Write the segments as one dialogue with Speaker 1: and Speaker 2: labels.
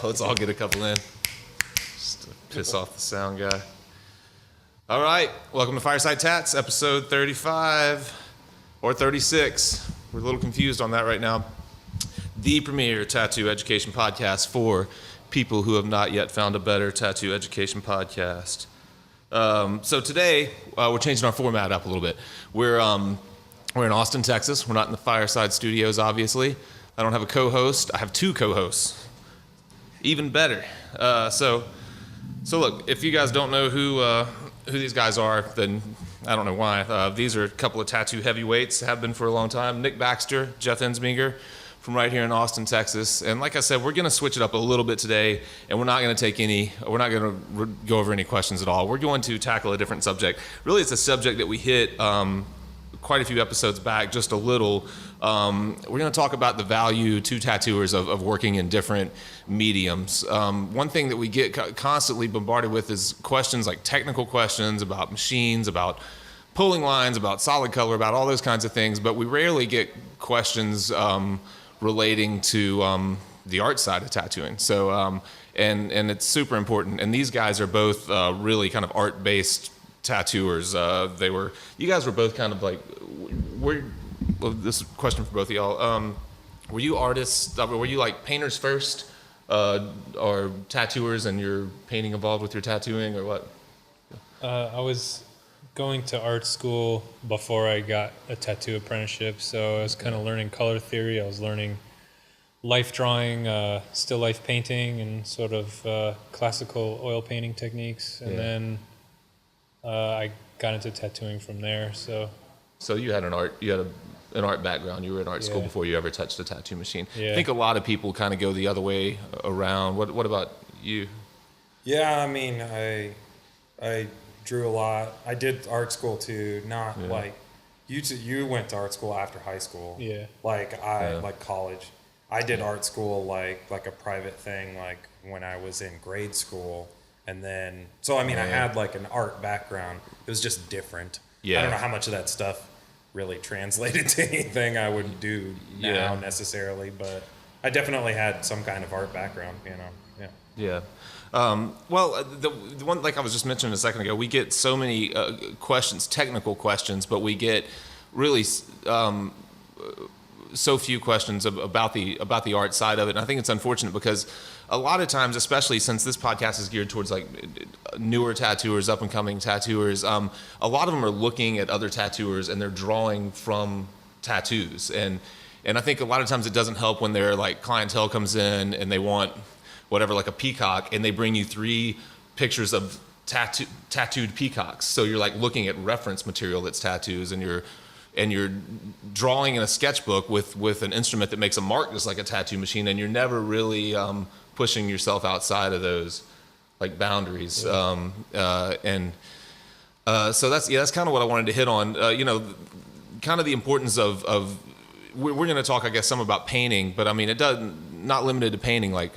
Speaker 1: let's all get a couple in. Just to piss off the sound guy. All right, welcome to Fireside Tats, episode 35 or 36. We're a little confused on that right now. The premier tattoo education podcast for people who have not yet found a better tattoo education podcast. So today we're changing our format up a little bit. We're in Austin, Texas. We're not in the Fireside studios, obviously. I don't have a co-host. I have two co-hosts. Even better. So look, if you guys don't know who these guys are, then I don't know why. These are a couple of tattoo heavyweights, have been for a long time. Nick Baxter, Jeff Ensminger, from right here in Austin, Texas. And like I said, we're going to switch it up a little bit today, and we're not going to go over any questions at all. We're going to tackle a different subject. Really, it's a subject that we hit quite a few episodes back, just a little. We're going to talk about the value to tattooers of working in different mediums. One thing that we get constantly bombarded with is questions like technical questions about machines, about pulling lines, about solid color, about all those kinds of things, but we rarely get questions relating to the art side of tattooing. So, and it's super important. And these guys are both really kind of art-based tattooers. You guys were both kind of like, this question for both of y'all. Were you artists? Were you like painters first, or tattooers, and your painting involved with your tattooing, or what?
Speaker 2: I was going to art school before I got a tattoo apprenticeship, so I was kind of learning color theory. I was learning life drawing, still life painting, and sort of classical oil painting techniques, and then I got into tattooing from there. So
Speaker 1: you had an art background. You were in art school before you ever touched a tattoo machine.
Speaker 2: Yeah.
Speaker 1: I think a lot of people kind of go the other way around. What about you?
Speaker 3: Yeah, I mean, I drew a lot. I did art school too. Not like you went to art school after high school.
Speaker 2: Yeah.
Speaker 3: Like like college. I did art school like a private thing, like when I was in grade school, and then I had like an art background. It was just different. Yeah. I don't know how much of that stuff really translated to anything I would do now necessarily, but I definitely had some kind of art background, Yeah.
Speaker 1: Yeah. Well, the one, like I was just mentioning a second ago, we get so many questions, technical questions, but we get really so few questions about the art side of it. And I think it's unfortunate because a lot of times, especially since this podcast is geared towards like newer tattooers, up and coming tattooers, a lot of them are looking at other tattooers and they're drawing from tattoos. And I think a lot of times it doesn't help when their like clientele comes in and they want whatever, like a peacock, and they bring you 3 pictures of tattooed peacocks. So you're like looking at reference material that's tattoos, and you're drawing in a sketchbook with an instrument that makes a mark just like a tattoo machine, and you're never really pushing yourself outside of those like boundaries. So that's kind of what I wanted to hit on. Kind of the importance of we're going to talk, I guess, some about painting, but I mean, it not limited to painting, like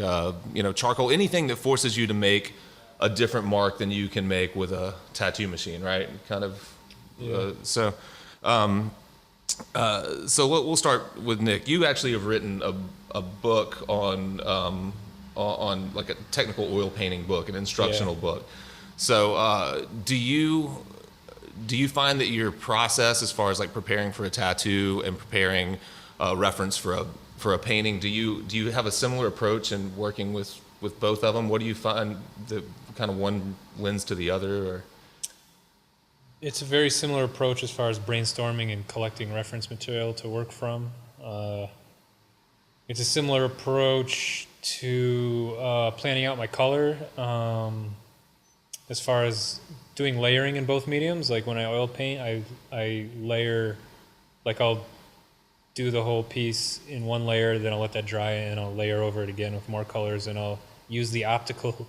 Speaker 1: charcoal, anything that forces you to make a different mark than you can make with a tattoo machine, right? Kind of. Yeah. So we'll start with Nick. You actually have written a book on like a technical oil painting book, an instructional book. So do you find that your process, as far as like preparing for a tattoo and preparing a reference for a painting, do you have a similar approach in working with both of them? What do you find that kind of one lends to the other? Or?
Speaker 2: It's a very similar approach as far as brainstorming and collecting reference material to work from. It's a similar approach to planning out my color. As far as doing layering in both mediums, like when I oil paint, I layer, like I'll do the whole piece in one layer, then I'll let that dry, and I'll layer over it again with more colors, and I'll use the optical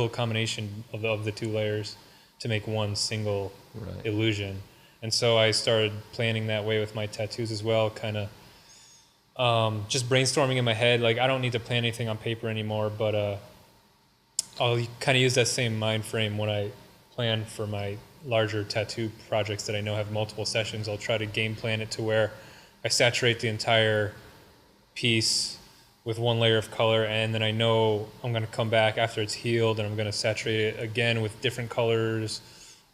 Speaker 2: combination of the 2 layers to make one single illusion. And so I started planning that way with my tattoos as well, kind of just brainstorming in my head. Like, I don't need to plan anything on paper anymore, but I'll kind of use that same mind frame when I plan for my larger tattoo projects that I know have multiple sessions. I'll try to game plan it to where I saturate the entire piece with one layer of color, and then I know I'm going to come back after it's healed and I'm going to saturate it again with different colors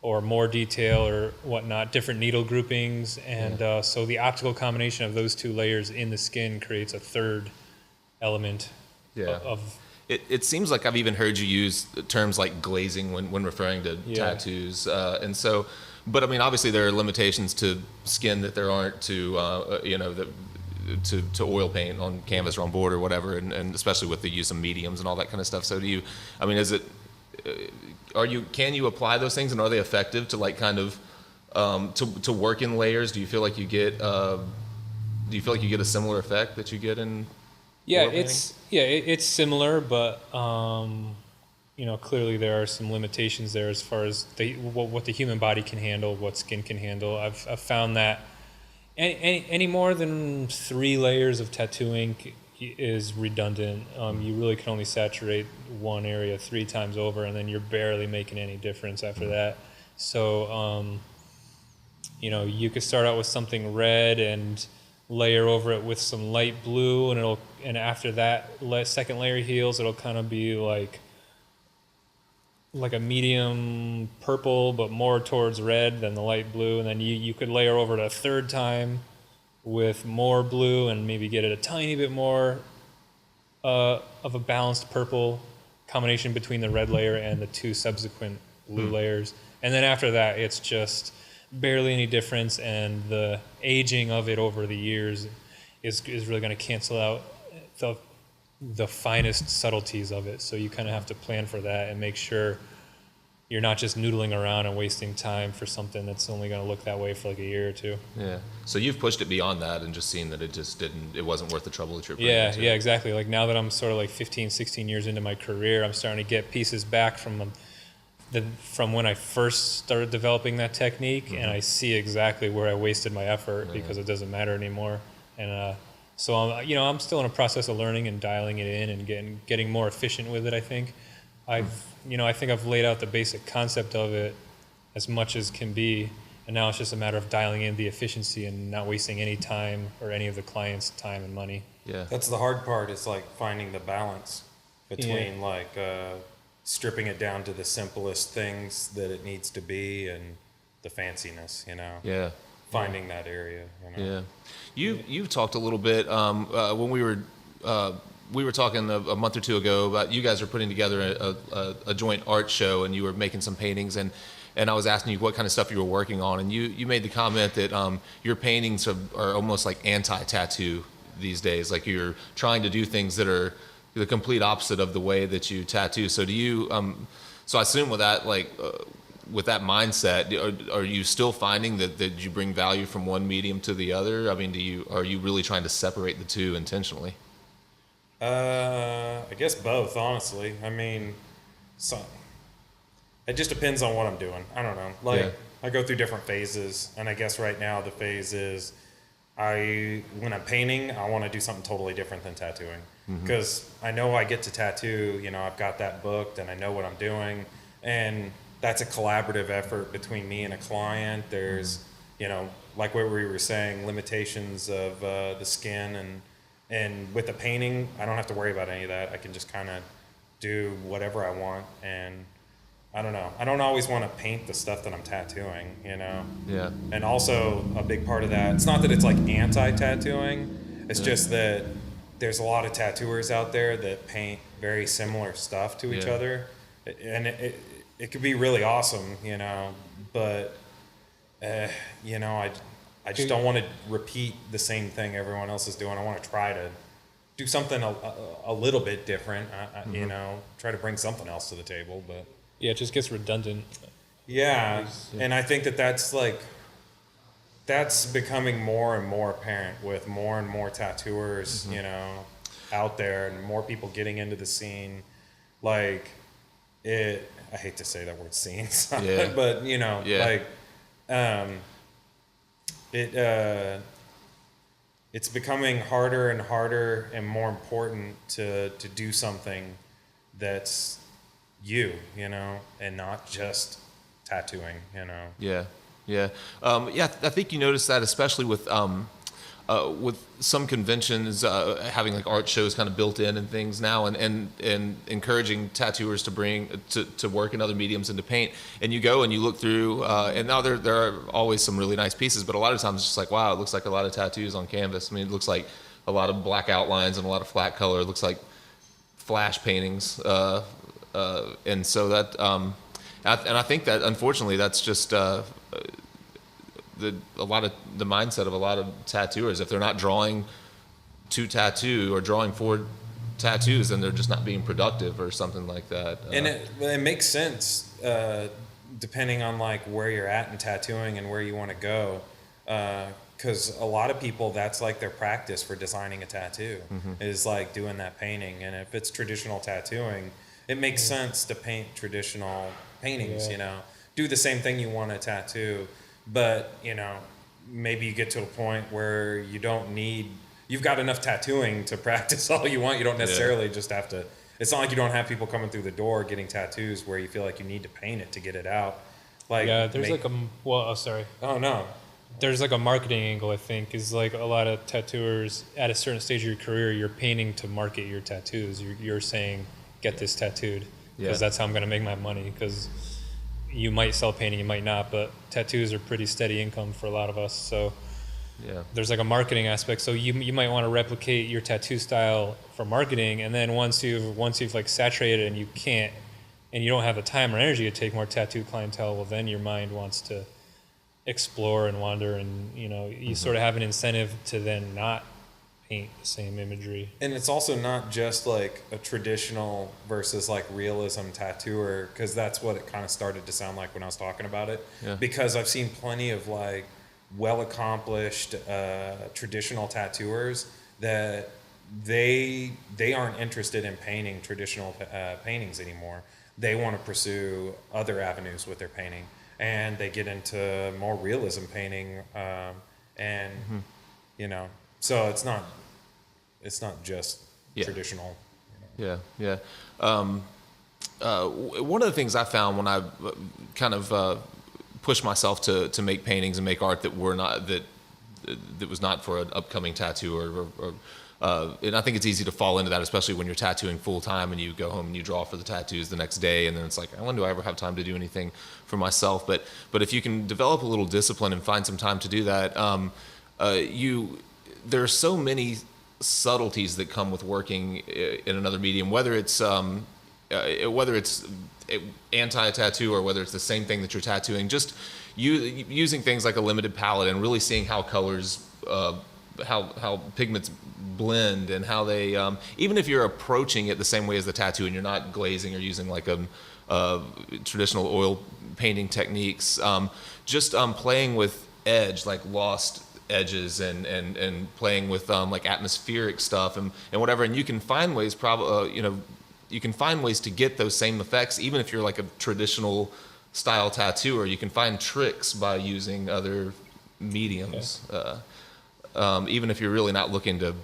Speaker 2: or more detail or whatnot, different needle groupings. And so the optical combination of those two layers in the skin creates a third element of
Speaker 1: It seems like I've even heard you use terms like glazing when referring to tattoos. And so, but I mean, obviously there are limitations to skin that there aren't to, to oil paint on canvas or on board or whatever, and especially with the use of mediums and all that kind of stuff. So can you apply those things, and are they effective to like kind of, to work in layers? Do you feel like you get a similar effect that you get in?
Speaker 2: It's similar, but clearly there are some limitations there as far as what the human body can handle, what skin can handle. I've found that any more than 3 layers of tattooing is redundant. You really can only saturate one area 3 times over, and then you're barely making any difference after that. So you could start out with something red and layer over it with some light blue, and after that second layer heals, it'll kind of be like a medium purple, but more towards red than the light blue. And then you could layer over it a third time with more blue and maybe get it a tiny bit more of a balanced purple combination between the red layer and the 2 subsequent blue layers. And then after that, it's just barely any difference, and the aging of it over the years is really going to cancel out the finest subtleties of it. So you kind of have to plan for that and make sure you're not just noodling around and wasting time for something that's only going to look that way for like a year or 2.
Speaker 1: Yeah. So you've pushed it beyond that and just seen that it wasn't worth the trouble that you're putting into.
Speaker 2: Yeah, exactly. Like now that I'm sort of like 15, 16 years into my career, I'm starting to get pieces back from when I first started developing that technique, and I see exactly where I wasted my effort because it doesn't matter anymore. And so I'm still in a process of learning and dialing it in and getting more efficient with it. I think I think I've laid out the basic concept of it as much as can be, and now it's just a matter of dialing in the efficiency and not wasting any time or any of the client's time and money.
Speaker 1: Yeah,
Speaker 3: that's the hard part. Is like finding the balance between stripping it down to the simplest things that it needs to be and the fanciness,
Speaker 1: Yeah.
Speaker 3: Finding that area,
Speaker 1: Yeah. You've talked a little bit when we were talking a month or 2 ago about you guys are putting together a joint art show, and you were making some paintings, and I was asking you what kind of stuff you were working on, and you made the comment that your paintings are almost like anti-tattoo these days, like you're trying to do things that are the complete opposite of the way that you tattoo. So do you? So I assume with that, with that mindset, are you still finding that you bring value from one medium to the other? I mean, are you really trying to separate the two intentionally?
Speaker 3: I guess both, honestly. I mean, it just depends on what I'm doing. I don't know. I go through different phases, and I guess right now the phase is when I'm painting, I want to do something totally different than tattooing. Because I know I get to tattoo, I've got that booked and I know what I'm doing, and that's a collaborative effort between me and a client. There's, like what we were saying, limitations of the skin, and with the painting, I don't have to worry about any of that. I can just kind of do whatever I want, and I don't know. I don't always want to paint the stuff that I'm tattooing,
Speaker 1: Yeah.
Speaker 3: And also a big part of that, it's not that it's like anti-tattooing, it's just that there's a lot of tattooers out there that paint very similar stuff to each other, and it could be really awesome, but I just don't want to repeat the same thing everyone else is doing. I want to try to do something a little bit different, try to bring something else to the table, but
Speaker 2: yeah, it just gets redundant.
Speaker 3: Yeah, and I think that's becoming more and more apparent with more and more tattooers, out there, and more people getting into the scene. I hate to say that word scene, but it's becoming harder and harder and more important to do something that's and not just tattooing,
Speaker 1: Yeah. I think you notice that especially with with some conventions having like art shows kind of built in and things now, and encouraging tattooers to bring to work in other mediums and to paint. And you go and you look through, and now there are always some really nice pieces, but a lot of times it's just like, wow, it looks like a lot of tattoos on canvas. I mean, it looks like a lot of black outlines and a lot of flat color. It looks like flash paintings, and so that, and I think that unfortunately that's just a lot of the mindset of a lot of tattooers. If they're not drawing to tattoo or drawing for tattoos, then they're just not being productive or something like that.
Speaker 3: And it makes sense depending on like where you're at in tattooing and where you want to go. Because a lot of people, that's like their practice for designing a tattoo, is like doing that painting. And if it's traditional tattooing, it makes sense to paint traditional paintings, you know, do the same thing you want to tattoo. But, you know, maybe you get to a point where you've got enough tattooing to practice all you want. You don't necessarily just have to, it's not like you don't have people coming through the door getting tattoos where you feel like you need to paint it to get it out. Like,
Speaker 2: there's sorry.
Speaker 3: Oh, no.
Speaker 2: There's like a marketing angle, I think, is like a lot of tattooers at a certain stage of your career, you're painting to market your tattoos. You're saying, get this tattooed because that's how I'm going to make my money, because you might sell painting, you might not, but tattoos are pretty steady income for a lot of us. So there's like a marketing aspect. So you might want to replicate your tattoo style for marketing, and then once you've like saturated it and you can't, and you don't have the time or energy to take more tattoo clientele, well then your mind wants to explore and wander, and you know you sort of have an incentive to then not paint the same imagery.
Speaker 3: And it's also not just like a traditional versus like realism tattooer, because that's what it kind of started to sound like when I was talking about it. Because I've seen plenty of like well accomplished traditional tattooers that they aren't interested in painting traditional paintings anymore. They want to pursue other avenues with their painting, and they get into more realism painting, and you know, so it's not just traditional. You know.
Speaker 1: One of the things I found when I kind of pushed myself to make paintings and make art that was not for an upcoming tattoo or and I think it's easy to fall into that, especially when you're tattooing full time and you go home and you draw for the tattoos the next day, and then it's like, when do I ever have time to do anything for myself? But if you can develop a little discipline and find some time to do that, there are so many subtleties that come with working in another medium, whether it's anti-tattoo or whether it's the same thing that you're tattooing. Just using things like a limited palette and really seeing how colors, how pigments blend, and how they, even if you're approaching it the same way as the tattoo and you're not glazing or using like a traditional oil painting techniques, just playing with edge, like lost edges, and playing with like atmospheric stuff and whatever, and you can find ways you can find ways to get those same effects even if you're like a traditional style tattooer. You can find tricks by using other mediums, even if you're really not looking to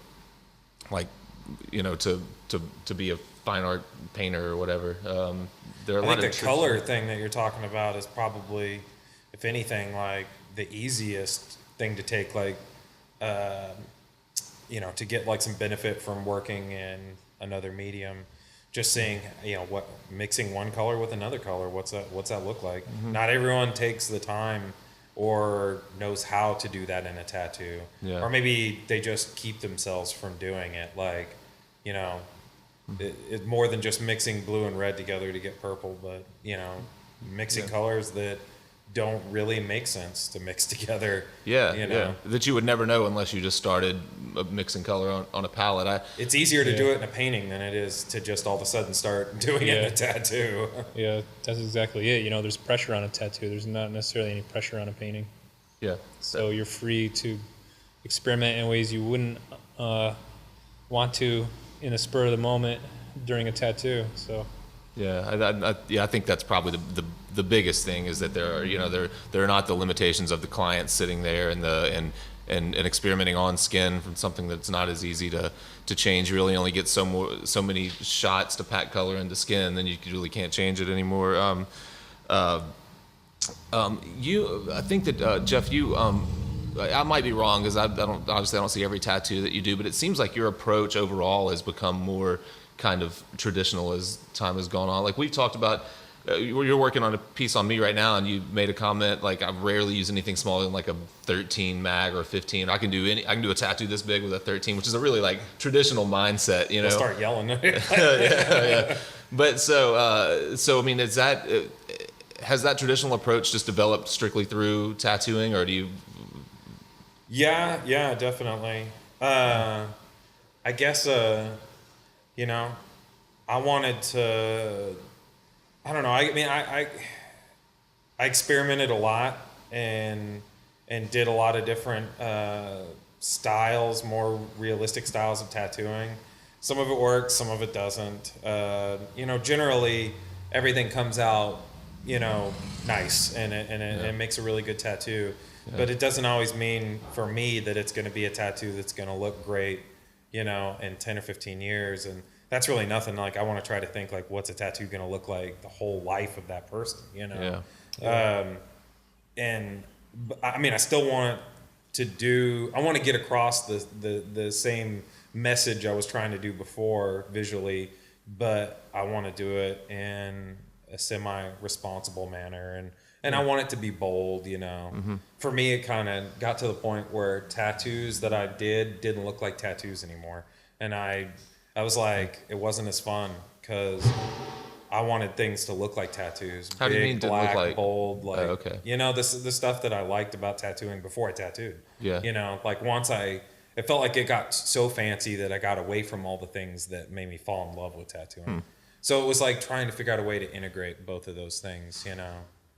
Speaker 1: like to be a fine art painter or whatever. There are
Speaker 3: I think the color thing that you're talking about is probably, if anything, like the easiest thing to take, like to get like some benefit from working in another medium. Just seeing, what mixing one color with another color, what's that look like? Not everyone takes the time or knows how to do that in a tattoo, or maybe they just keep themselves from doing it. Like, it's more than just mixing blue and red together to get purple, but mixing colors that don't really make sense to mix together. That you would never know unless you just started mixing color on a palette. It's easier to do it in a painting than it is to just all of a sudden start doing it in a tattoo.
Speaker 2: Yeah, that's exactly it. There's pressure on a tattoo. There's not necessarily any pressure on a painting.
Speaker 1: Yeah.
Speaker 2: So you're free to experiment in ways you wouldn't want to in the spur of the moment during a tattoo. So.
Speaker 1: I think that's probably the biggest thing, is that there are not the limitations of the client sitting there and experimenting on skin from something that's not as easy to change. You really only get so many shots to pack color into skin, then you really can't change it anymore. I think that Jeff, I might be wrong because I don't see every tattoo that you do, but it seems like your approach overall has become more kind of traditional as time has gone on. Like we've talked about, you're working on a piece on me right now, and you made a comment like I rarely use anything smaller than like a 13 mag or a 15. I can do a tattoo this big with a 13, which is a really like traditional mindset, you know.
Speaker 3: We'll start yelling.
Speaker 1: Yeah. But so I mean, has that traditional approach just developed strictly through tattooing, or do you?
Speaker 3: Yeah, definitely. I guess you know, I wanted to. I don't know. I mean, I experimented a lot and did a lot of different styles, more realistic styles of tattooing. Some of it works, some of it doesn't. You know, generally everything comes out, you know, nice and it makes a really good tattoo. Yeah. But it doesn't always mean for me that it's going to be a tattoo that's going to look great, you know, in 10 or 15 years. And that's really nothing. Like I want to try to think like, what's a tattoo going to look like the whole life of that person, you know? Yeah. And I mean, I still want I want to get across the same message I was trying to do before visually, but I want to do it in a semi-responsible manner. And I want it to be bold, you know. Mm-hmm. For me, it kind of got to the point where tattoos that I didn't look like tattoos anymore. And I was like, it wasn't as fun because I wanted things to look like tattoos.
Speaker 1: How do you mean
Speaker 3: black,
Speaker 1: look like?
Speaker 3: Bold, like,
Speaker 1: okay.
Speaker 3: You know, the stuff that I liked about tattooing before I tattooed.
Speaker 1: Yeah.
Speaker 3: You know, like it felt like it got so fancy that I got away from all the things that made me fall in love with tattooing. So it was like trying to figure out a way to integrate both of those things, you know.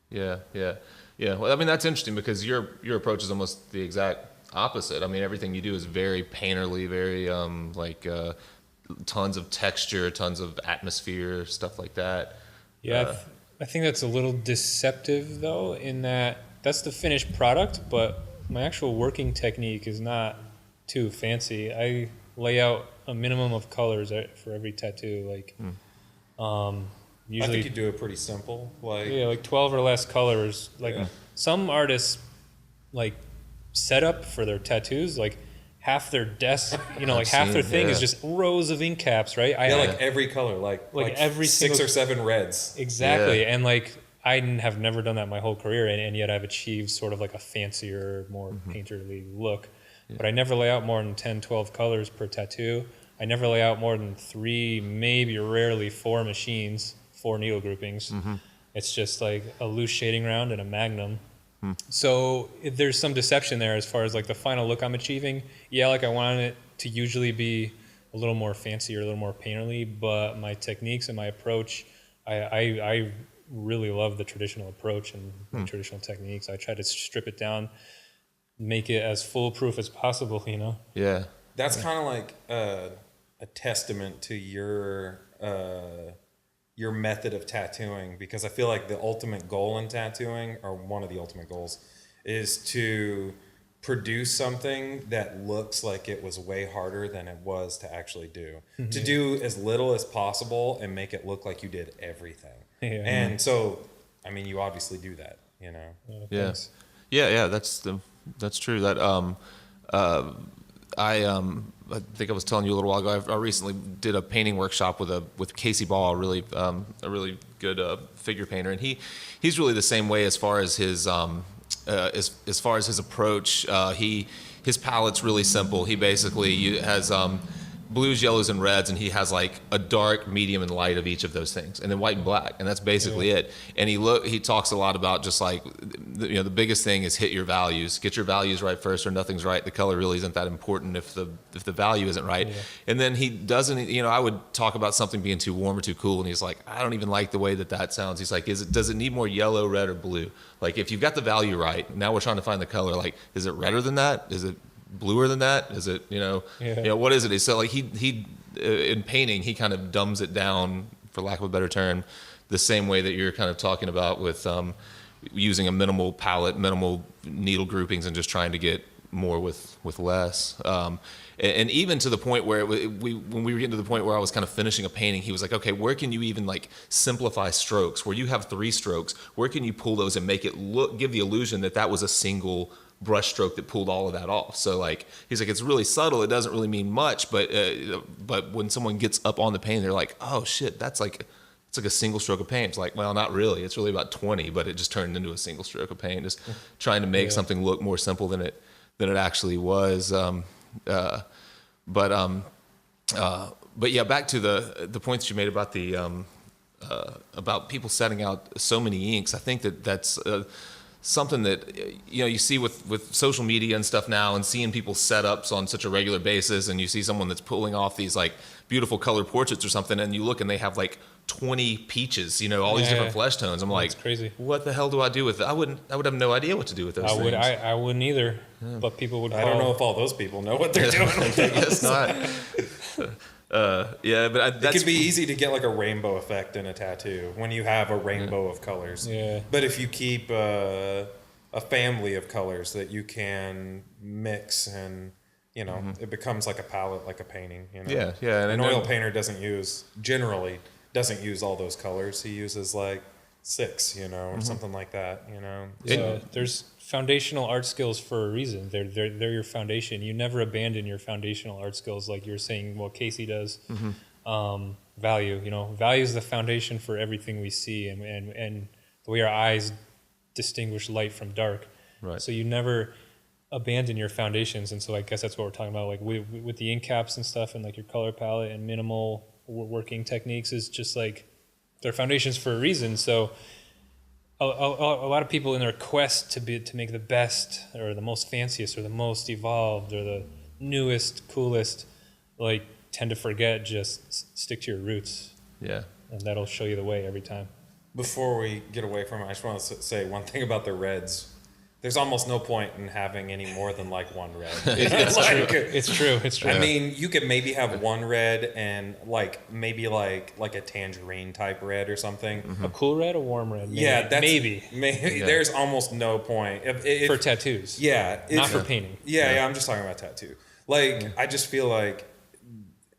Speaker 1: Yeah. Well, I mean, that's interesting because your approach is almost the exact opposite. I mean, everything you do is very painterly, very tons of texture, tons of atmosphere, stuff like that.
Speaker 2: Yeah, I think that's a little deceptive though, in that that's the finished product, but my actual working technique is not too fancy. I lay out a minimum of colors for every tattoo, like usually
Speaker 3: I think you do it pretty simple,
Speaker 2: like 12 or less colors. Like some artists like set up for their tattoos, like half their desk, you know, like half their thing is just rows of ink caps, right?
Speaker 3: Like every color, like every 6 or 7 reds.
Speaker 2: Exactly. And like I have never done that my whole career, and yet I've achieved sort of like a fancier, more painterly look. But I never lay out more than 10, 12 colors per tattoo. I never lay out more than 3, maybe rarely 4 machines, 4 needle groupings. It's just like a loose shading round and a magnum. So there's some deception there as far as like the final look I'm achieving. Yeah, like I wanted it to usually be a little more fancy or a little more painterly, but my techniques and my approach, I really love the traditional approach and the traditional techniques. I try to strip it down, make it as foolproof as possible, you know?
Speaker 1: Yeah.
Speaker 3: That's kind of like a testament to your method of tattooing, because I feel like the ultimate goal in tattooing, or one of the ultimate goals, is to produce something that looks like it was way harder than it was to actually do. To do as little as possible and make it look like you did everything. And so, I mean, you obviously do that, you know?
Speaker 1: Yeah, that's true. That I think I was telling you a little while ago. I recently did a painting workshop with Casey Ball, a really good figure painter, and he's really the same way as far as his as far as his approach. His palette's really simple. He basically has blues, yellows, and reds, and he has like a dark, medium, and light of each of those things, and then white and black, and that's basically it. And he talks a lot about just like the biggest thing is hit your values, get your values right first, or nothing's right. The color really isn't that important if the value isn't right. And then he doesn't. I would talk about something being too warm or too cool, and he's like, I don't even like the way that sounds. He's like, does it need more yellow, red, or blue? Like if you've got the value right, now we're trying to find the color. Like, is it redder than that? Is it bluer than that? Is it what is it? So like he in painting, he kind of dumbs it down, for lack of a better term, the same way that you're kind of talking about with using a minimal palette, minimal needle groupings, and just trying to get more with less. And even to the point where when we were getting to the point where I was kind of finishing a painting, he was like, okay, where can you even like simplify strokes? Where you have 3 strokes, where can you pull those and make it give the illusion that was a single brush stroke that pulled all of that off. So like he's like, it's really subtle. It doesn't really mean much, but when someone gets up on the paint, they're like, oh shit, it's like a single stroke of paint. It's like, well, not really. It's really about 20, but it just turned into a single stroke of paint, just trying to make something look more simple than it actually was. But yeah, back to the points you made about the about people setting out so many inks. I think that's something that you see with social media and stuff now, and seeing people's setups on such a regular basis, and you see someone that's pulling off these like beautiful color portraits or something, and you look and they have like 20 peaches, all these different flesh tones. I'm like,
Speaker 2: crazy.
Speaker 1: What the hell do I do with it? I would have no idea what to do with those things.
Speaker 2: I wouldn't either. Yeah. But people would.
Speaker 3: I don't know if all those people know what they're doing with it.
Speaker 1: It's not. Yeah, but
Speaker 3: it could be easy to get like a rainbow effect in a tattoo when you have a rainbow of colors.
Speaker 2: Yeah.
Speaker 3: But if you keep a family of colors that you can mix, and it becomes like a palette, like a painting.
Speaker 1: Yeah, yeah.
Speaker 3: And an oil painter generally doesn't use all those colors. He uses like 6, or something like that.
Speaker 2: So there's foundational art skills for a reason. They're your foundation. You never abandon your foundational art skills, like you're saying. What Casey does. Value. Value is the foundation for everything we see, and the way our eyes distinguish light from dark.
Speaker 1: Right.
Speaker 2: So you never abandon your foundations, and so I guess that's what we're talking about. Like with the ink caps and stuff, and like your color palette and minimal working techniques is just like they're foundations for a reason. So a lot of people in their quest to make the best or the most fanciest or the most evolved or the newest, coolest, like tend to forget just stick to your roots.
Speaker 1: Yeah.
Speaker 2: And that'll show you the way every time.
Speaker 3: Before we get away from it, I just want to say one thing about the reds. There's almost no point in having any more than like one red.
Speaker 2: It's true.
Speaker 3: I mean, you could maybe have one red and maybe like a tangerine type red or something.
Speaker 2: A cool red, a warm red. Maybe.
Speaker 3: Yeah,
Speaker 2: maybe.
Speaker 3: Yeah. There's almost no point if
Speaker 2: for tattoos.
Speaker 3: Yeah,
Speaker 2: not for painting.
Speaker 3: Yeah, I'm just talking about tattoo. I just feel like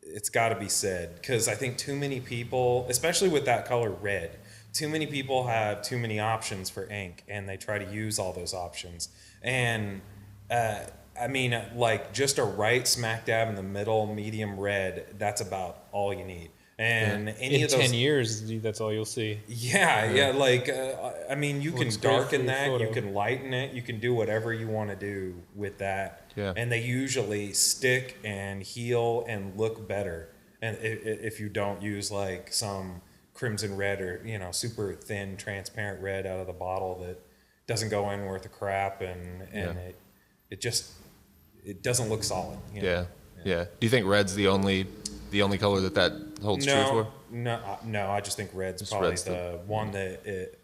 Speaker 3: it's got to be said, because I think too many people, especially with that color red, too many people have too many options for ink, and they try to use all those options. And I mean, just a right smack dab in the middle, medium red, that's about all you need. And any
Speaker 2: in
Speaker 3: of those
Speaker 2: 10 years, that's all you'll see.
Speaker 3: Yeah. I mean, you can darken that, you
Speaker 2: photo.
Speaker 3: can lighten it, you can do whatever you want to do with that.
Speaker 1: Yeah.
Speaker 3: And they usually stick and heal and look better. And if you don't use like some crimson red or super thin transparent red out of the bottle that doesn't go in worth a crap, and it doesn't look solid.
Speaker 1: Yeah. Do you think red's the only color that holds true for?
Speaker 3: No, I just think red's probably the one that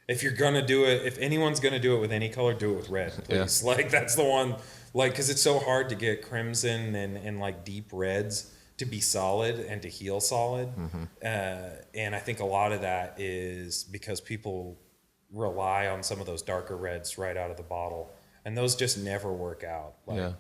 Speaker 3: if you're gonna do it, if anyone's gonna do it with any color, do it with red, please.
Speaker 1: Yeah.
Speaker 3: That's the one, because it's so hard to get crimson and like deep reds to be solid and to heal solid. And I think a lot of that is because people rely on some of those darker reds right out of the bottle, and those just never work out.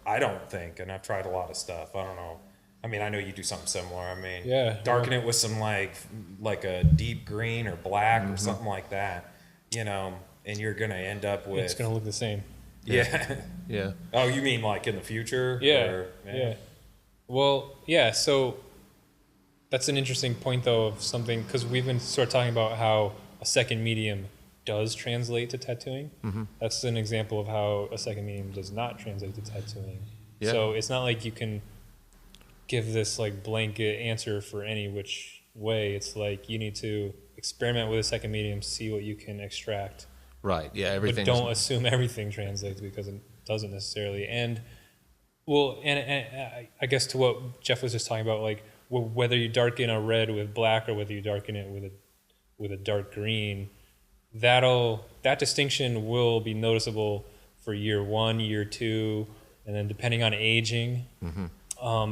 Speaker 3: I don't think, and I've tried a lot of stuff. I don't know. I mean, I know you do something similar. I mean, darken it with some like a deep green or black or something like that, and you're gonna end up with.
Speaker 2: It's gonna look the same.
Speaker 3: Yeah.
Speaker 1: Yeah.
Speaker 3: Oh, you mean like in the future?
Speaker 2: Yeah. Yeah. Well, yeah, so that's an interesting point, though, of something, because we've been sort of talking about how a second medium does translate to tattooing. That's an example of how a second medium does not translate to tattooing. Yeah. So it's not like you can give this like blanket answer for any which way. It's like you need to experiment with a second medium, see what you can extract.
Speaker 1: Right, yeah, everything.
Speaker 2: But don't assume everything translates, because it doesn't necessarily. And I guess to what Jeff was just talking about, like whether you darken a red with black or whether you darken it with a dark green, that distinction will be noticeable for year 1, year 2, and then depending on aging,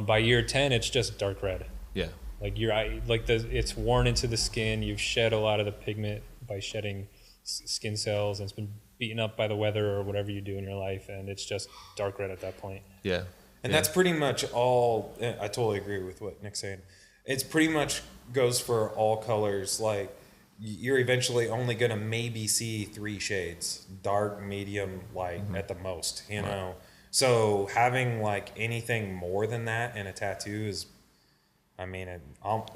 Speaker 2: by year 10 it's just dark red.
Speaker 1: Yeah.
Speaker 2: Like it's worn into the skin. You've shed a lot of the pigment by shedding skin cells, and it's been beaten up by the weather or whatever you do in your life, and it's just dark red at that point.
Speaker 1: Yeah.
Speaker 3: And that's pretty much all. I totally agree with what Nick's saying. It's pretty much goes for all colors. Like you're eventually only going to maybe see 3 shades, dark, medium, light at the most, you know? So having like anything more than that in a tattoo is, I mean, I don't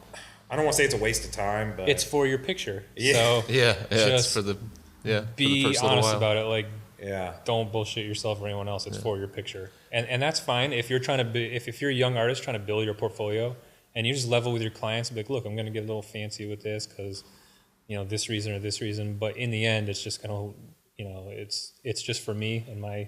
Speaker 3: want to say it's a waste of time, but
Speaker 2: It's for your picture.
Speaker 3: Yeah.
Speaker 2: So
Speaker 1: It's for the
Speaker 2: be
Speaker 1: for the first little
Speaker 2: honest
Speaker 1: while.
Speaker 2: about it. Like,
Speaker 3: yeah.
Speaker 2: don't bullshit yourself or anyone else. It's for your picture, and that's fine if you're trying to be, if you're a young artist trying to build your portfolio, and you just level with your clients and be like, look, I'm going to get a little fancy with this because, you know, this reason or this reason. But in the end, it's just going to, you know, it's just for me and my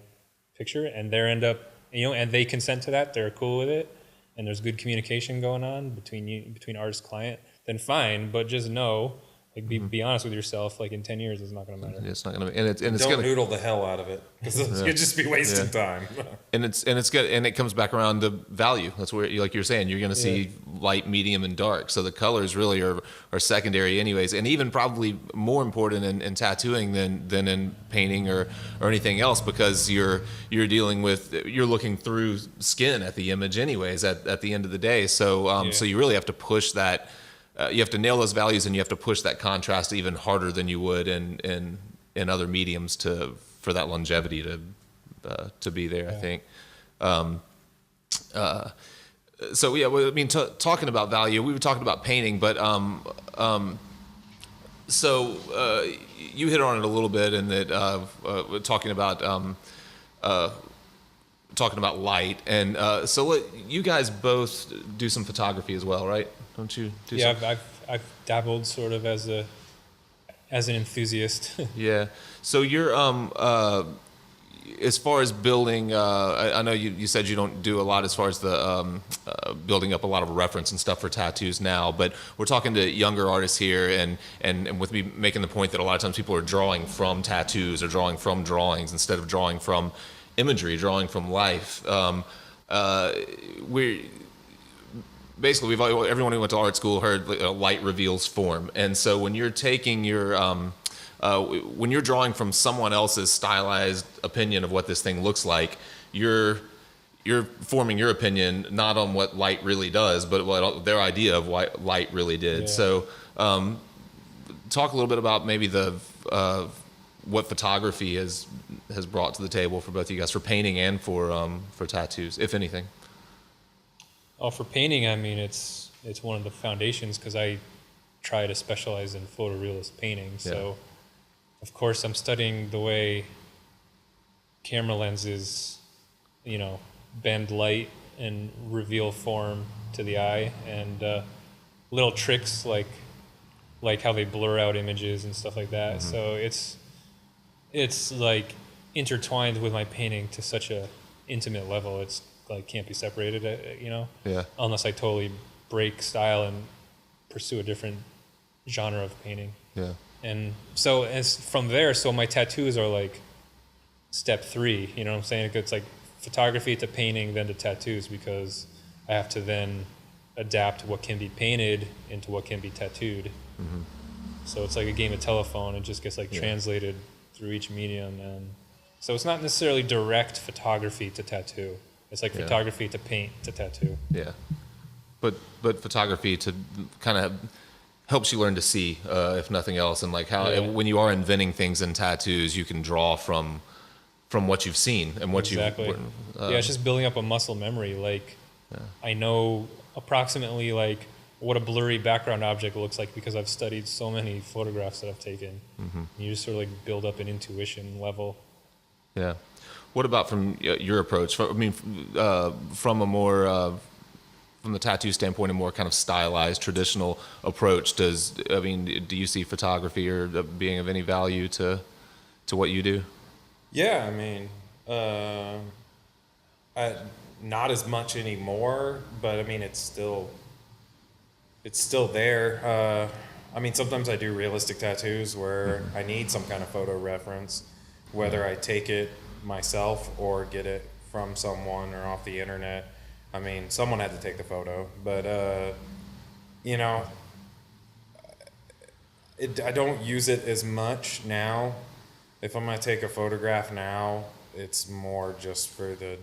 Speaker 2: picture, and they end up, you know, and they consent to that. They're cool with it, and there's good communication going on between artist client. Then fine, but just know. Like be honest with yourself. Like in 10 years, it's not going to matter.
Speaker 1: It's not going to, and it's
Speaker 3: Don't
Speaker 1: going to
Speaker 3: noodle the hell out of it because you'd just be wasting time.
Speaker 1: and it's good, and it comes back around to value. That's where, like you're saying, you're going to see light, medium, and dark. So the colors really are secondary, anyways, and even probably more important in tattooing than in painting or anything else, because you're looking through skin at the image, anyways. At the end of the day, so so you really have to push that. You have to nail those values, and you have to push that contrast even harder than you would in other mediums for that longevity to be there. I think. So yeah, well, I mean, talking about value, we were talking about painting, but so you hit on it a little bit, in that talking about light, and so you guys both do some photography as well, right? Don't you?
Speaker 2: I've dabbled sort of as an enthusiast.
Speaker 1: Yeah. So you're as far as building, I know you said you don't do a lot as far as the building up a lot of reference and stuff for tattoos now, but we're talking to younger artists here, and with me making the point that a lot of times people are drawing from tattoos or drawing from drawings instead of drawing from imagery, drawing from life. Basically, everyone who went to art school heard light reveals form, and so when you're taking your when you're drawing from someone else's stylized opinion of what this thing looks like, you're forming your opinion not on what light really does, but what their idea of what light really did. Yeah. So, talk a little bit about maybe what photography has brought to the table for both of you guys, for painting and for tattoos, if anything.
Speaker 2: Oh, for painting, I mean, it's one of the foundations, because I try to specialize in photorealist painting. Yeah. So, of course, I'm studying the way camera lenses, you know, bend light and reveal form to the eye, and little tricks like how they blur out images and stuff like that. Mm-hmm. So it's like intertwined with my painting to such a intimate level. It's like can't be separated, you know?
Speaker 1: Yeah.
Speaker 2: Unless I totally break style and pursue a different genre of painting.
Speaker 1: Yeah.
Speaker 2: And so as from there, so my tattoos are like step 3, you know what I'm saying? It's like photography to painting, then to tattoos, because I have to then adapt what can be painted into what can be tattooed. Mm-hmm. So it's like a game of telephone. It just gets like translated through each medium. And so it's not necessarily direct photography to tattoo. It's like photography to paint to tattoo.
Speaker 1: Yeah, but photography to kind of helps you learn to see, if nothing else, and like how when you are inventing things in tattoos, you can draw from what you've seen and what
Speaker 2: exactly. It's just building up a muscle memory. Like I know approximately like what a blurry background object looks like because I've studied so many photographs that I've taken. Mm-hmm. You just sort of like build up an intuition level.
Speaker 1: Yeah. What about from your approach? I mean, from a more from the tattoo standpoint, a more kind of stylized, traditional approach. Do you see photography or being of any value to what you do?
Speaker 3: Yeah, I mean, not as much anymore, but I mean, it's still there. I mean, sometimes I do realistic tattoos where I need some kind of photo reference, whether I take it myself or get it from someone or off the internet. I mean, someone had to take the photo, but you know, I don't use it as much now. If I'm gonna take a photograph now, it's more just for the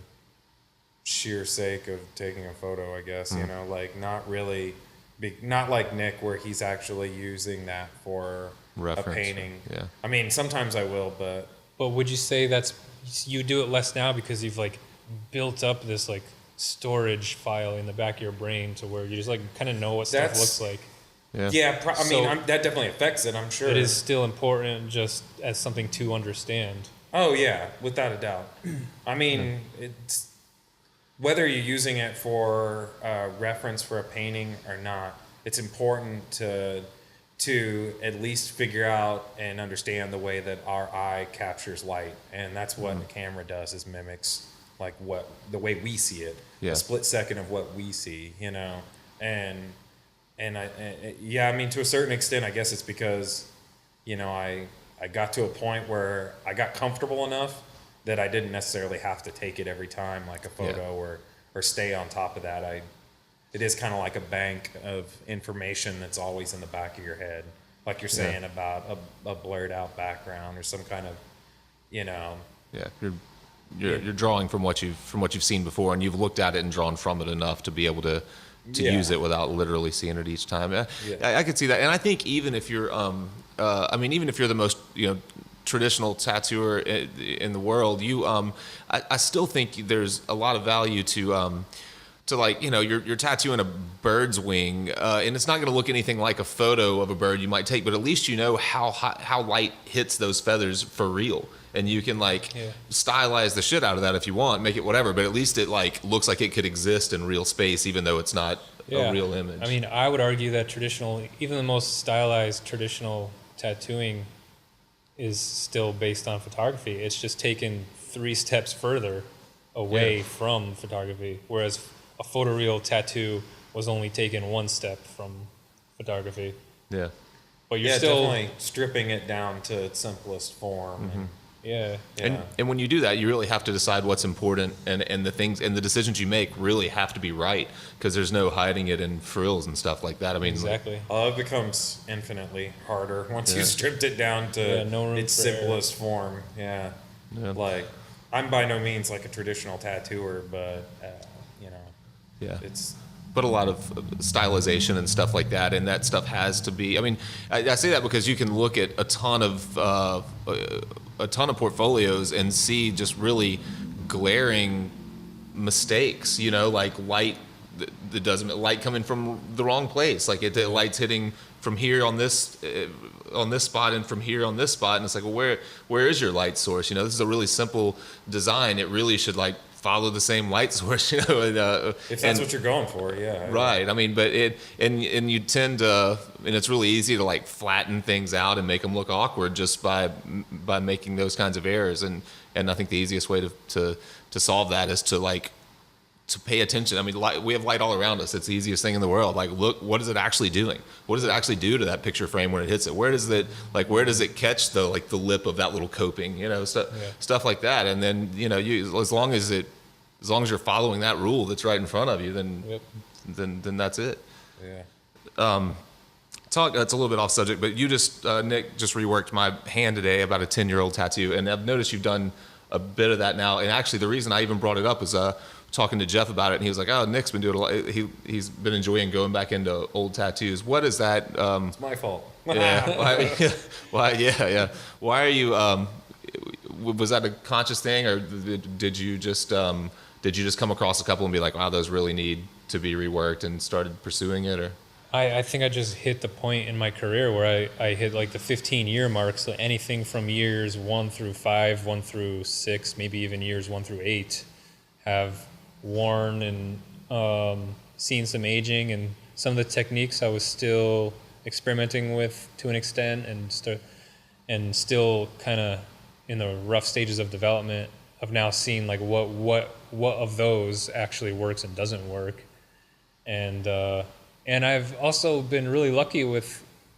Speaker 3: sheer sake of taking a photo, I guess. You know, like not really Not like Nick, where he's actually using that for
Speaker 1: Reference.
Speaker 3: a painting.
Speaker 1: Yeah.
Speaker 3: I mean, sometimes I will, but
Speaker 2: But would you say that's you do it less now because you've like built up this like storage file in the back of your brain to where you just like kind of know what stuff
Speaker 3: That's-
Speaker 2: looks like?
Speaker 3: yeah, I mean,
Speaker 2: So-
Speaker 3: that definitely affects it. I'm sure
Speaker 2: It is still important just as something to understand.
Speaker 3: Oh yeah, without a doubt. I mean, it's whether you're using it for reference for a painting or not. It's important to at least figure out and understand the way that our eye captures light, and that's what the camera does, is mimics like what the way we see it,
Speaker 1: Yeah.
Speaker 3: a split second of what we see, and yeah, I mean, to a certain extent, I guess it's because I got to a point where I got comfortable enough that I didn't necessarily have to take it every time, like a photo, or stay on top of that. It is kind of like a bank of information that's always in the back of your head, like you're saying about a blurred out background or some kind of,
Speaker 1: Yeah, you're drawing from what you've seen before, and you've looked at it and drawn from it enough to be able to use it without literally seeing it each time. I could see that, and I think even if you're, even if you're the most traditional tattooer in the world, I still think there's a lot of value to like, you're tattooing a bird's wing, and it's not going to look anything like a photo of a bird you might take, but at least how light hits those feathers for real. And you can stylize the shit out of that if you want, make it whatever, but at least it like looks like it could exist in real space, even though it's not a real image.
Speaker 2: I mean, I would argue that even the most stylized traditional tattooing is still based on photography. It's just taken 3 steps further away from photography, whereas a photoreal tattoo was only taken 1 step from photography.
Speaker 1: Yeah.
Speaker 2: But you're still
Speaker 3: definitely stripping it down to its simplest form.
Speaker 1: And when you do that, you really have to decide what's important, and the things and the decisions you make really have to be right, because there's no hiding it in frills and stuff like that. I mean,
Speaker 2: exactly.
Speaker 3: It becomes infinitely harder once you stripped it down to
Speaker 2: no room
Speaker 3: its
Speaker 2: for error.
Speaker 3: simplest form. Like, I'm by no means like a traditional tattooer, but it's.
Speaker 1: But a lot of stylization and stuff like that, and that stuff has to be. I mean, I say that because you can look at a ton of portfolios and see just really glaring mistakes. Like light that doesn't light coming from the wrong place. Like the light's hitting from here on this spot and from here on this spot, and it's like, well, where is your light source? This is a really simple design. It really should follow the same light source,
Speaker 3: if that's what you're going for, yeah.
Speaker 1: Right. I mean, but and you tend to, and it's really easy to flatten things out and make them look awkward just by making those kinds of errors. And I think the easiest way to solve that is to pay attention. I mean, we have light all around us. It's the easiest thing in the world. Look, what is it actually doing? What does it actually do to that picture frame when it hits it? Where does it catch the lip of that little coping? Stuff like that. And then as long as you're following that rule that's right in front of you, then that's it.
Speaker 3: Yeah.
Speaker 1: It's a little bit off subject, but Nick just reworked my hand today about a 10-year-old tattoo, and I've noticed you've done a bit of that now. And actually, the reason I even brought it up is talking to Jeff about it, and he was like, "Oh, Nick's been doing a lot. He's been enjoying going back into old tattoos. What is that?"
Speaker 3: It's my fault.
Speaker 1: Yeah. Why? Yeah. Why are you? Was that a conscious thing, or did you just come across a couple and be like, "Wow, those really need to be reworked," and started pursuing it, or?
Speaker 2: I think I just hit the point in my career where I hit the 15-year mark. So anything from years 1 through 5, 1 through 6, maybe even years 1 through 8 have worn and seen some aging, and some of the techniques I was still experimenting with to an extent, and still kind of in the rough stages of development. I've now seen what of those actually works and doesn't work, and I've also been really lucky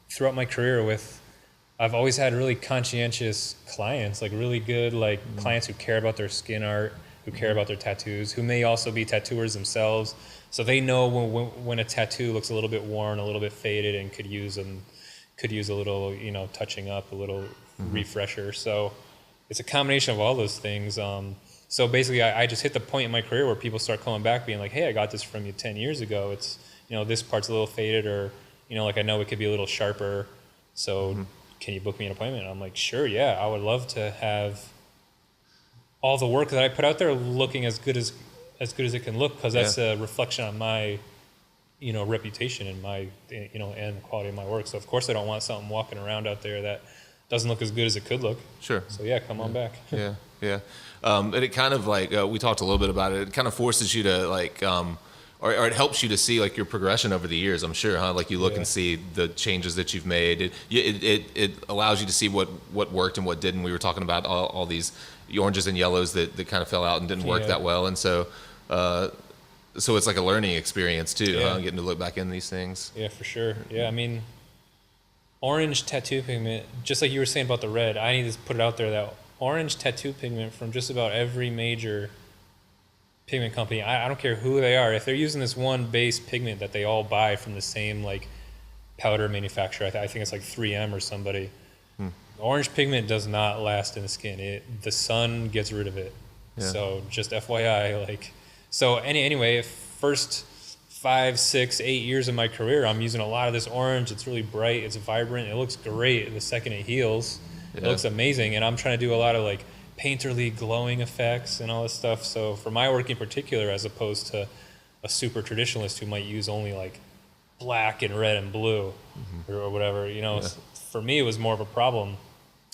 Speaker 2: throughout my career I've always had really conscientious clients, really good clients who care about their skin art, who care about their tattoos, who may also be tattooers themselves. So they know when a tattoo looks a little bit worn, a little bit faded, and could use a little, touching up, a little refresher. So it's a combination of all those things. So basically, I just hit the point in my career where people start coming back, being like, "Hey, I got this from you 10 years ago. this part's a little faded, or like I know it could be a little sharper. So can you book me an appointment? And I'm like, sure, yeah, I would love to have all the work that I put out there looking as good as it can look, because that's a reflection on my reputation and my and the quality of my work. So of course I don't want something walking around out there that doesn't look as good as it could look.
Speaker 1: Sure.
Speaker 2: So yeah, come on back.
Speaker 1: Yeah. And it kind of like we talked a little bit about it. It kind of forces you to like, or it helps you to see like your progression over the years. I'm sure, huh? Like you look and see the changes that you've made. It allows you to see what worked and what didn't. We were talking about all these oranges and yellows that kind of fell out and didn't work that well, and so it's like a learning experience too, huh? Getting to look back in these things.
Speaker 2: Yeah, for sure. Yeah, I mean, orange tattoo pigment, just like you were saying about the red, I need to put it out there that orange tattoo pigment from just about every major pigment company, I don't care who they are, if they're using this one base pigment that they all buy from the same like powder manufacturer, I think it's like 3M or somebody, orange pigment does not last in the skin. The sun gets rid of it. So just FYI, like, so anyway, first 5, 6, 8 years of my career, I'm using a lot of this orange. It's really bright, it's vibrant, it looks great the second it heals. It looks amazing, and I'm trying to do a lot of like painterly glowing effects and all this stuff. So for my work in particular, as opposed to a super traditionalist who might use only like black and red and blue or whatever, for me it was more of a problem.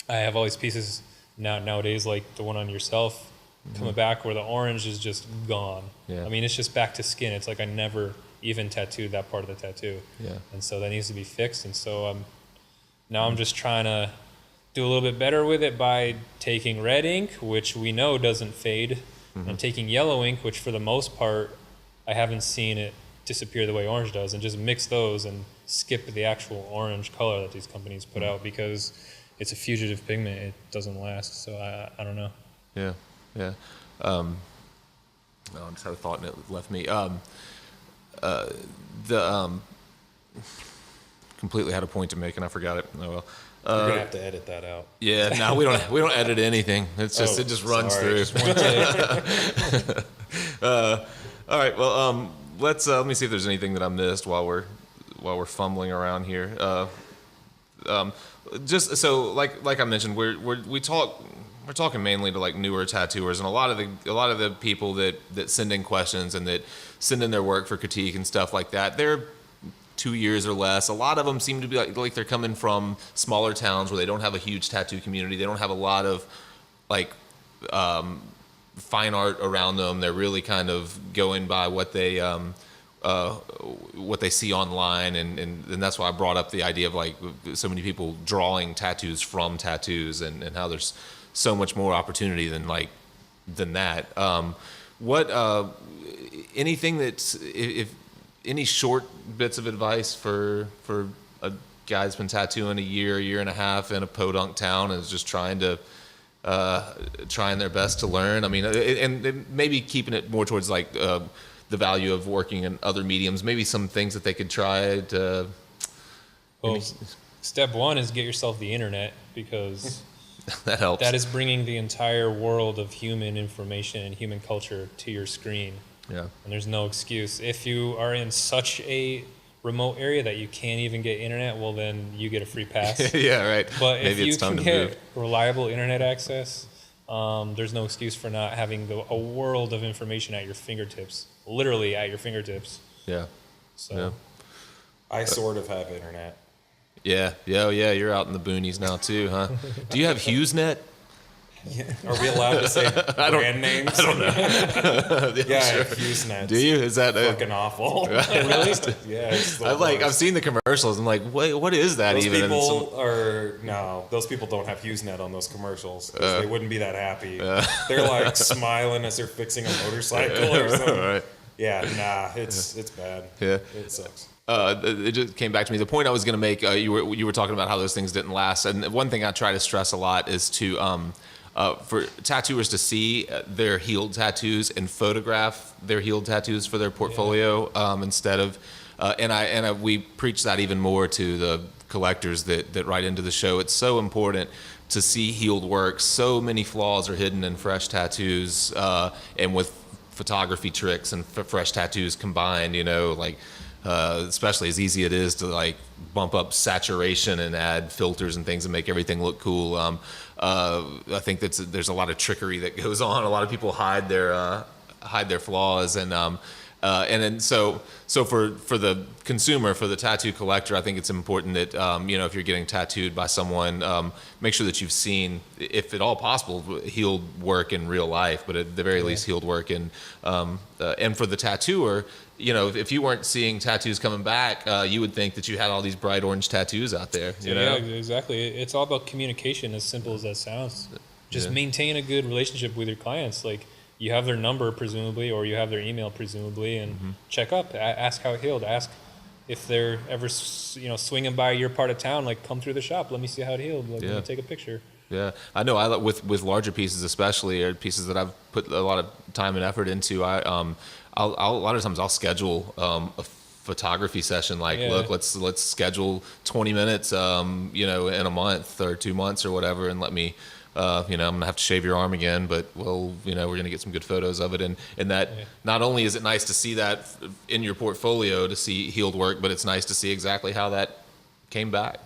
Speaker 2: I have all these pieces nowadays, like the one on yourself, coming back where the orange is just gone. I mean, it's just back to skin. It's like I never even tattooed that part of the tattoo. And so that needs to be fixed. And so I'm just trying to do a little bit better with it by taking red ink, which we know doesn't fade, and taking yellow ink, which for the most part I haven't seen it disappear the way orange does, and just mix those and skip the actual orange color that these companies put out, because it's a fugitive pigment. It doesn't last. So I don't know.
Speaker 1: Yeah. I just had a thought and it left me. Completely had a point to make and I forgot it. Oh well.
Speaker 3: You're gonna have to edit that out.
Speaker 1: Yeah, no, we don't edit anything. It's just it just runs through.
Speaker 2: Just one take.
Speaker 1: All right. Well, let me see if there's anything that I missed while we're fumbling around here. Just so like I mentioned, we're talking mainly to like newer tattooers, and a lot of the people that send in questions and that send in their work for critique and stuff like that, they're 2 years or less. A lot of them seem to be like they're coming from smaller towns where they don't have a huge tattoo community. They don't have a lot of like fine art around them. They're really kind of going by what they see online, and that's why I brought up the idea of like so many people drawing tattoos from tattoos, and how there's so much more opportunity than that. Anything that's if any short bits of advice for a guy that's been tattooing a year and a half in a podunk town and is just trying their best to learn. I mean, and maybe keeping it more towards like the value of working in other mediums. Maybe some things that they could try to.
Speaker 2: Well, step one is get yourself the internet, because
Speaker 1: that helps.
Speaker 2: That is bringing the entire world of human information and human culture to your screen.
Speaker 1: Yeah.
Speaker 2: And there's no excuse. If you are in such a remote area that you can't even get internet, well, then you get a free pass.
Speaker 1: Yeah, right.
Speaker 2: But
Speaker 1: maybe
Speaker 2: if you
Speaker 1: it's time
Speaker 2: can
Speaker 1: to
Speaker 2: get
Speaker 1: move.
Speaker 2: reliable internet access, there's no excuse for not having a world of information at your fingertips, literally at your fingertips.
Speaker 1: Yeah.
Speaker 2: So.
Speaker 1: Yeah.
Speaker 3: I sort of have internet.
Speaker 1: Yeah. You're out in the boonies now too, huh? Do you have HughesNet?
Speaker 3: Yeah. Are we allowed to say brand names?
Speaker 1: I don't know.
Speaker 3: Yeah, I have HughesNet.
Speaker 1: Do you? Is that
Speaker 3: fucking awful?
Speaker 2: Really?
Speaker 3: Yeah, it's the
Speaker 1: I've seen the commercials. I'm like, wait, what is that
Speaker 3: those
Speaker 1: even?
Speaker 3: Those people don't have HughesNet on those commercials, 'cause they wouldn't be that happy. They're like smiling as they're fixing a motorcycle or something.
Speaker 1: Right.
Speaker 3: Yeah, it's bad.
Speaker 1: Yeah.
Speaker 3: It sucks.
Speaker 1: It just came back to me. The point I was going to make, you were talking about how those things didn't last, and one thing I try to stress a lot is to for tattooers to see their healed tattoos and photograph their healed tattoos for their portfolio, instead of we preach that even more to the collectors that write into the show. It's so important to see healed work. So many flaws are hidden in fresh tattoos, and with photography tricks and fresh tattoos combined, especially as easy it is to like bump up saturation and add filters and things and make everything look cool. I think there's a lot of trickery that goes on. A lot of people hide their flaws, and then so for the consumer, for the tattoo collector, I think it's important that if you're getting tattooed by someone, make sure that you've seen, if at all possible, healed work in real life, but at the very least healed work. And for the tattooer, if you weren't seeing tattoos coming back, you would think that you had all these bright orange tattoos out there.
Speaker 2: Yeah, exactly. It's all about communication, as simple as that sounds. Just maintain a good relationship with your clients. Like, you have their number presumably, or you have their email presumably, and check up, ask how it healed, ask if they're ever swinging by your part of town, like, come through the shop, let me see how it healed, like, let me take a picture.
Speaker 1: Yeah, I know. With larger pieces, especially, or pieces that I've put a lot of time and effort into, I'll a lot of times I'll schedule a photography session. Like, look, let's schedule 20 minutes, in a month or 2 months or whatever, and let me. I'm gonna have to shave your arm again, but we're gonna get some good photos of it, and that not only is it nice to see that in your portfolio to see healed work, but it's nice to see exactly how that came back.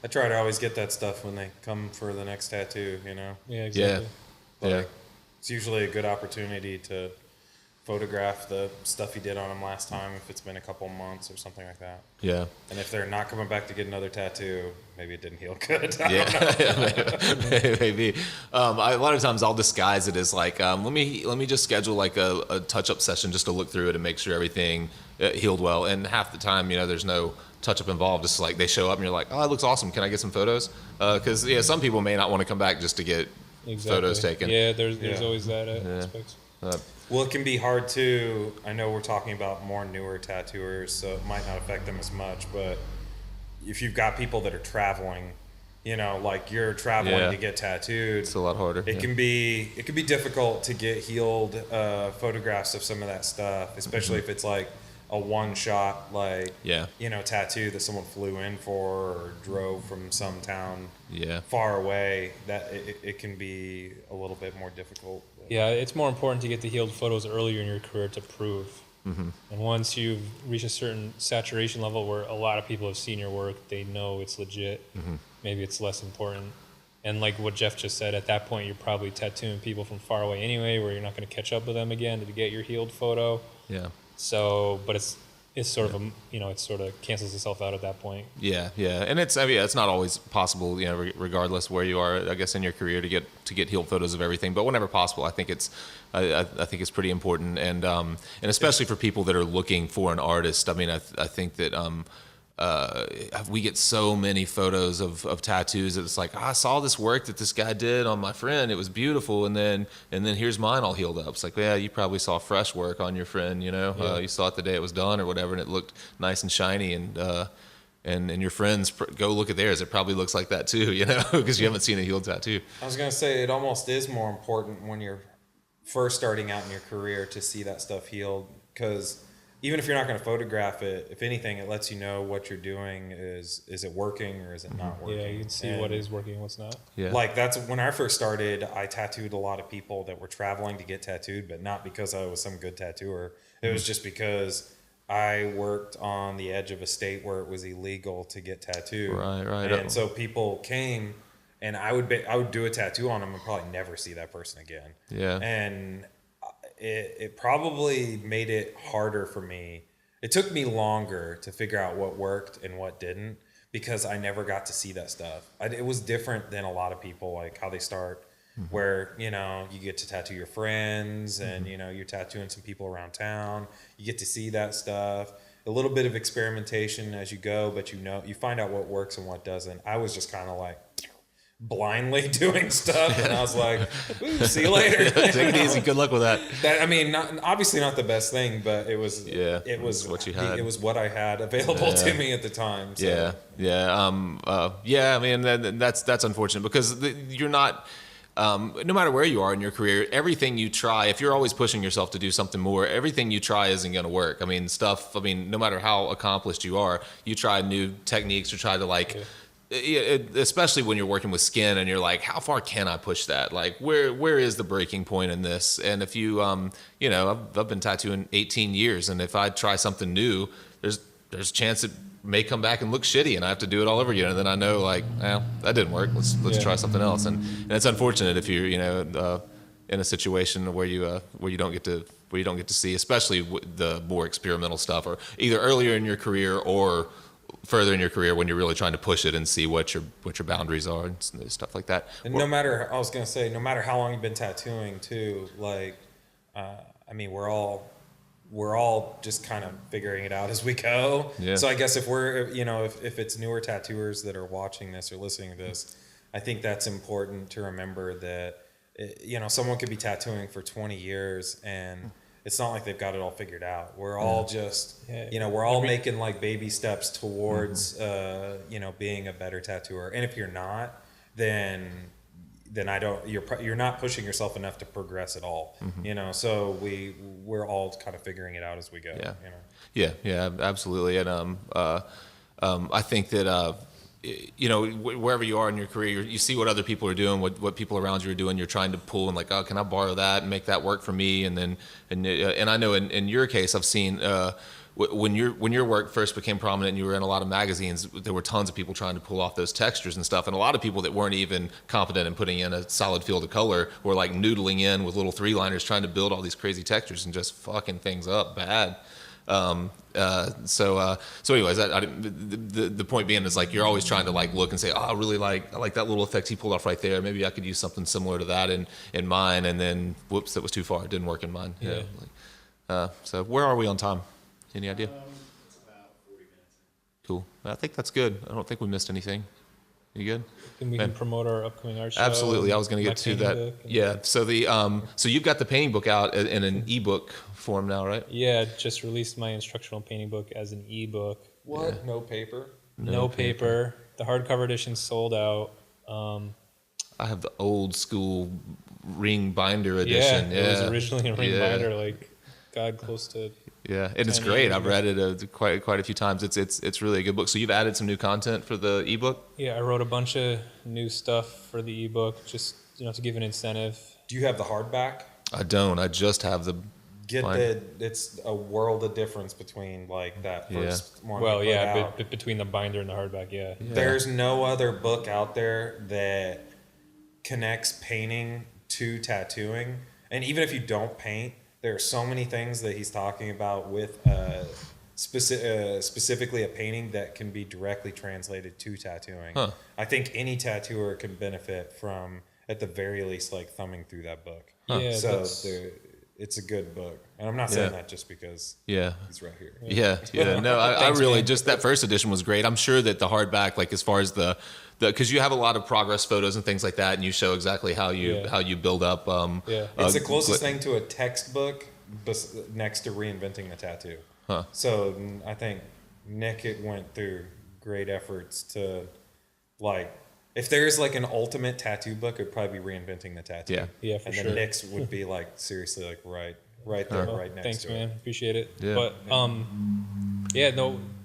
Speaker 3: I try to always get that stuff when they come for the next tattoo.
Speaker 2: Yeah, exactly.
Speaker 3: Like, it's usually a good opportunity to photograph the stuff you did on them last time if it's been a couple months or something like that.
Speaker 1: Yeah.
Speaker 3: And if they're not coming back to get another tattoo, maybe it didn't heal good.
Speaker 1: Maybe. A lot of times I'll disguise it as like, let me just schedule like a touch-up session just to look through it and make sure everything healed well. And half the time, there's no touch-up involved. It's like they show up and you're like, oh, it looks awesome. Can I get some photos? Because some people may not want to come back just to get photos taken.
Speaker 2: Yeah, there's always that aspect.
Speaker 3: Well, it can be hard too. I know we're talking about more newer tattooers, so it might not affect them as much. But if you've got people that are traveling, like you're traveling to get tattooed,
Speaker 1: it's a lot harder.
Speaker 3: It can be difficult to get healed photographs of some of that stuff, especially if it's like a one shot, like tattoo that someone flew in for or drove from some town far away. That it can be a little bit more difficult.
Speaker 2: Yeah, it's more important to get the healed photos earlier in your career to prove. And once you've reached a certain saturation level where a lot of people have seen your work, they know it's legit. Maybe it's less important. And like what Jeff just said, at that point you're probably tattooing people from far away anyway, where you're not going to catch up with them again to get your healed photo.
Speaker 1: Yeah.
Speaker 2: So, but it's sort of it sort of cancels itself out at that point.
Speaker 1: Yeah, and it's not always possible, regardless where you are, I guess, in your career to get healed photos of everything. But whenever possible, I think it's pretty important, and especially for people that are looking for an artist. I mean, I think that we get so many photos of tattoos that it's like, I saw this work that this guy did on my friend, it was beautiful, and then here's mine all healed up. It's like, yeah, you probably saw fresh work on your friend, you saw it the day it was done or whatever, and it looked nice and shiny, and your friends go look at theirs, it probably looks like that too, because you haven't seen a healed tattoo.
Speaker 3: I was gonna say, it almost is more important when you're first starting out in your career to see that stuff healed, because even if you're not going to photograph it, if anything, it lets you know what you're doing is it working or is it not working.
Speaker 2: Yeah, you can see what is working and what's not.
Speaker 1: Yeah.
Speaker 3: Like, that's when I first started, I tattooed a lot of people that were traveling to get tattooed, but not because I was some good tattooer. It was just because I worked on the edge of a state where it was illegal to get tattooed.
Speaker 1: Right.
Speaker 3: And so people came, and I would do a tattoo on them and probably never see that person again.
Speaker 1: Yeah.
Speaker 3: And it probably made it harder for me. It took me longer to figure out what worked and what didn't, because I never got to see that stuff. It was different than a lot of people, like how they start, where, you get to tattoo your friends and, you're tattooing some people around town. You get to see that stuff. A little bit of experimentation as you go, but you find out what works and what doesn't. I was just kind of like blindly doing stuff, and I was like, ooh, see you later.
Speaker 1: Take it easy. Good luck with that.
Speaker 3: Obviously not the best thing, but it was
Speaker 1: what you had.
Speaker 3: It was what I had available to me at the time. So.
Speaker 1: I mean, that's unfortunate, because you're not. No matter where you are in your career, everything you try, if you're always pushing yourself to do something more, everything you try isn't going to work. I mean, no matter how accomplished you are, you try new techniques, you try to especially when you're working with skin and you're like, how far can I push that? Like, where is the breaking point in this? And if you, I've been tattooing 18 years, and if I try something new, there's there's a chance it may come back and look shitty, and I have to do it all over again. And then I know, like, well, that didn't work. Let's try something else. And it's unfortunate if you're, in a situation where you don't get to see, especially the more experimental stuff, or either earlier in your career or further in your career when you're really trying to push it and see what your boundaries are and stuff like that.
Speaker 3: And no matter how long you've been tattooing too, like, I mean, we're all just kind of figuring it out as we go.
Speaker 1: Yeah.
Speaker 3: So I guess if it's newer tattooers that are watching this or listening to this, I think that's important to remember that, someone could be tattooing for 20 years and it's not like they've got it all figured out. We're all just, we're all making like baby steps towards, being a better tattooer. And if you're not, then you're not pushing yourself enough to progress at all. So we're all kind of figuring it out as we go.
Speaker 1: Yeah, absolutely. And I think that wherever you are in your career, you see what other people are doing, what people around you are doing. You're trying to pull and like, oh, can I borrow that and make that work for me? And I know in your case, I've seen when your work first became prominent and you were in a lot of magazines, there were tons of people trying to pull off those textures and stuff. And a lot of people that weren't even competent in putting in a solid field of color were like noodling in with little 3-liners trying to build all these crazy textures and just fucking things up bad. So anyways, the point being is like, you're always trying to like look and say, oh, I like that little effect he pulled off right there. Maybe I could use something similar to that in mine. And then, whoops, that was too far. It didn't work in mine. Yeah. So where are we on time? Any idea?
Speaker 4: It's about 40 minutes.
Speaker 1: Cool. I think that's good. I don't think we missed anything. You good?
Speaker 2: And we can promote our upcoming art show.
Speaker 1: Absolutely. I was going to get to that. Yeah. So so you've got the painting book out in an ebook form now, right?
Speaker 2: Yeah, just released my instructional painting book as an ebook.
Speaker 3: What?
Speaker 1: Yeah.
Speaker 3: No paper?
Speaker 2: No paper. The hardcover edition sold out.
Speaker 1: I have the old school ring binder edition.
Speaker 2: Yeah, it was originally a ring binder, like close to.
Speaker 1: Yeah, and it's great. I've read it quite a few times. It's really a good book. So you've added some new content for the ebook?
Speaker 2: Yeah, I wrote a bunch of new stuff for the ebook, just to give an incentive.
Speaker 3: Do you have the hardback?
Speaker 1: I don't. I just have the.
Speaker 3: It's a world of difference between like that first one.
Speaker 2: Well, yeah, but between the binder and the hardback, yeah.
Speaker 3: There's no other book out there that connects painting to tattooing, and even if you don't paint, there are so many things that he's talking about with specifically a painting that can be directly translated to tattooing.
Speaker 1: Huh.
Speaker 3: I think any tattooer can benefit from, at the very least, like thumbing through that book.
Speaker 2: Yeah,
Speaker 3: so it's a good book, and I'm not saying that just because he's right here.
Speaker 1: Yeah. No, I really just that first edition was great. I'm sure that the hardback, like as far as the because you have a lot of progress photos and things like that, and you show exactly how you build up.
Speaker 3: It's the closest thing to a textbook next to reinventing the tattoo.
Speaker 1: Huh.
Speaker 3: So I think Nick went through great efforts to like. If there's like an ultimate tattoo book, it'd probably be reinventing the tattoo.
Speaker 2: Yeah, for
Speaker 3: and
Speaker 2: sure.
Speaker 3: then Nick's would be like seriously like right there, right next
Speaker 2: Thanks,
Speaker 3: to it.
Speaker 2: man. Appreciate it.
Speaker 1: Yeah.
Speaker 2: But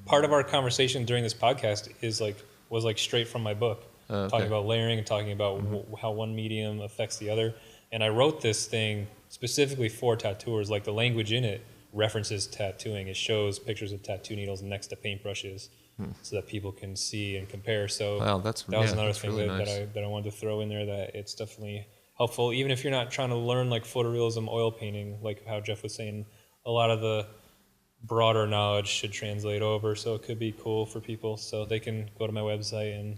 Speaker 2: part of our conversation during this podcast was straight from my book, talking about layering and talking about how one medium affects the other. And I wrote this thing specifically for tattooers. Like the language in it references tattooing. It shows pictures of tattoo needles next to paintbrushes. So that people can see and compare. So that was another thing really that I wanted to throw in there, that it's definitely helpful, even if you're not trying to learn like photorealism oil painting, like how Jeff was saying. A lot of the broader knowledge should translate over, so it could be cool for people, so they can go to my website and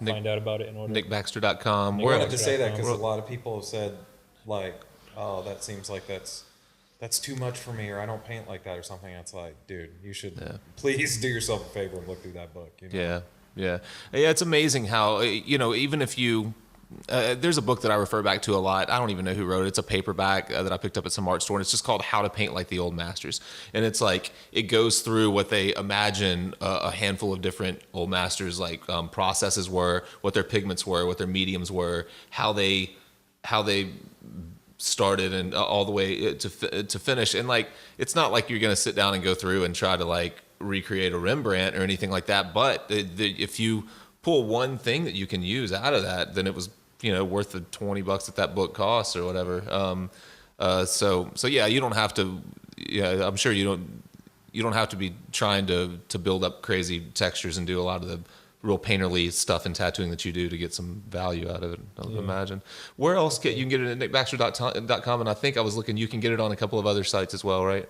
Speaker 2: find out about it in order.
Speaker 1: NickBaxter.com.
Speaker 3: I wanted to say that because a lot of people have said like, oh, that seems like that's too much for me, or I don't paint like that or something. It's like, dude, you should please do yourself a favor and look through that book.
Speaker 1: Yeah. It's amazing how, even if you, there's a book that I refer back to a lot. I don't even know who wrote it. It's a paperback that I picked up at some art store, and it's just called How to Paint Like the Old Masters. And it's like, it goes through what they imagine a handful of different old masters, like processes were, what their pigments were, what their mediums were, how they started and all the way to finish. And like, it's not like you're going to sit down and go through and try to like recreate a Rembrandt or anything like that. But if you pull one thing that you can use out of that, then it was, worth the $20 that that book costs or whatever. So yeah, you don't have to, I'm sure you you don't have to be trying to build up crazy textures and do a lot of the real painterly stuff in tattooing that you do to get some value out of it, I would imagine. Where else you can get it at nickbaxter.com, and I think I was looking, you can get it on a couple of other sites as well, right?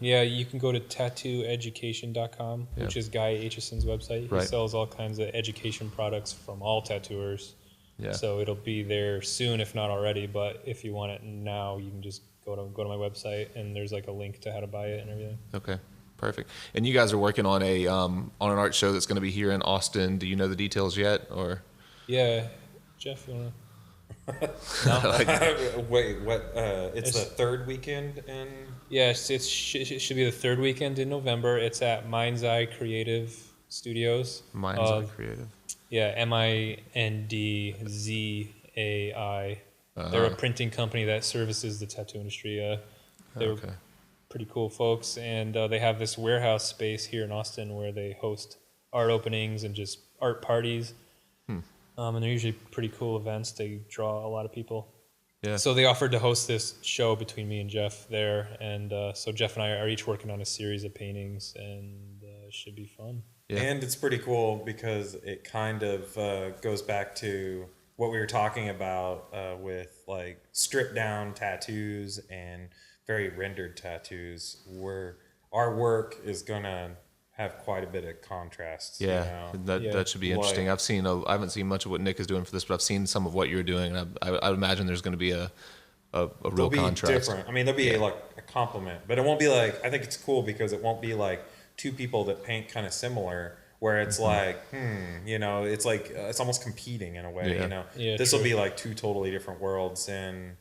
Speaker 2: Yeah, you can go to tattooeducation.com, which is Guy Aitchison's website. He sells all kinds of education products from all tattooers. Yeah. So it'll be there soon, if not already. But if you want it now, you can just go to my website, and there's like a link to how to buy it and everything.
Speaker 1: Okay, perfect. And you guys are working on an art show that's going to be here in Austin. Do you know the details yet, or?
Speaker 2: Yeah, Jeff, you wanna?
Speaker 3: Wait, what? It's the third weekend in.
Speaker 2: Yes, it should be the third weekend in November. It's at Mind's Eye Creative Studios.
Speaker 1: Mind's Eye Creative.
Speaker 2: Yeah, MINDZAI. They're a printing company that services the tattoo industry. They're pretty cool folks, and they have this warehouse space here in Austin where they host art openings and just art parties. And they're usually pretty cool events. They draw a lot of people. Yeah. So they offered to host this show between me and Jeff there, and so Jeff and I are each working on a series of paintings, and it should be fun.
Speaker 3: Yeah. And it's pretty cool because it kind of goes back to what we were talking about with like stripped down tattoos and very rendered tattoos, where our work is gonna have quite a bit of contrast.
Speaker 1: Yeah, that should be interesting. I haven't seen much of what Nick is doing for this, but I've seen some of what you're doing, and I imagine there's going to be a real contrast.
Speaker 3: Different. I mean, there'll be like a compliment, but it won't be like. I think it's cool because it won't be like two people that paint kind of similar, where it's like, it's like it's almost competing in a way. This will be like two totally different worlds, and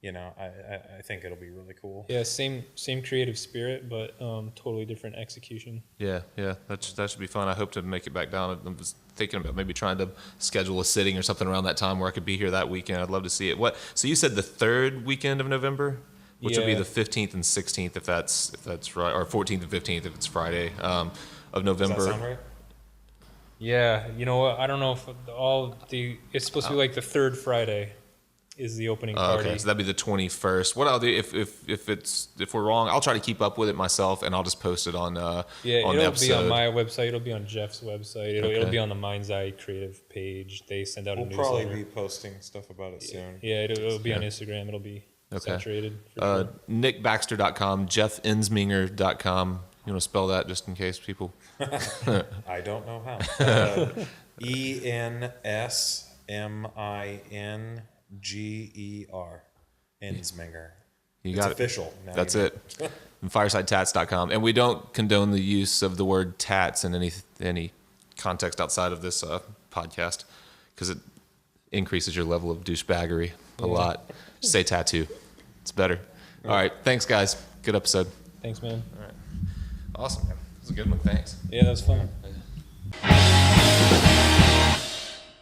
Speaker 3: I think it'll be really cool.
Speaker 2: Yeah, same creative spirit, but totally different execution.
Speaker 1: Yeah, that should be fun. I hope to make it back down. I was thinking about maybe trying to schedule a sitting or something around that time where I could be here that weekend. I'd love to see it. So you said the third weekend of November, which would be the 15th and 16th if that's right, or 14th and 15th if it's Friday of November.
Speaker 3: Does that sound right?
Speaker 2: Yeah, you know what? I don't know if it's supposed to be like the third Friday is the opening party.
Speaker 1: Okay, so that'd be the 21st. What I'll do if we're wrong, I'll try to keep up with it myself, and I'll just post it on on the episode.
Speaker 2: Be on my website. It'll be on Jeff's website. It'll be on the Mind's Eye Creative page. They send out a newsletter.
Speaker 3: We'll probably be posting stuff about it soon.
Speaker 2: Yeah, it'll be on Instagram. It'll be saturated. For sure.
Speaker 1: NickBaxter.com, JeffEnsminger.com. You want to spell that just in case people?
Speaker 3: I don't know how. ENSMINGER. Ensminger.
Speaker 1: You got
Speaker 3: it's official. Now
Speaker 1: That's it. And FiresideTats.com. And we don't condone the use of the word tats in any context outside of this podcast because it increases your level of douchebaggery a lot. Just say tattoo. It's better. All right. Thanks, guys. Good episode.
Speaker 2: Thanks, man.
Speaker 1: All right. Awesome, man. This was a good one. Thanks.
Speaker 2: Yeah, that was fun.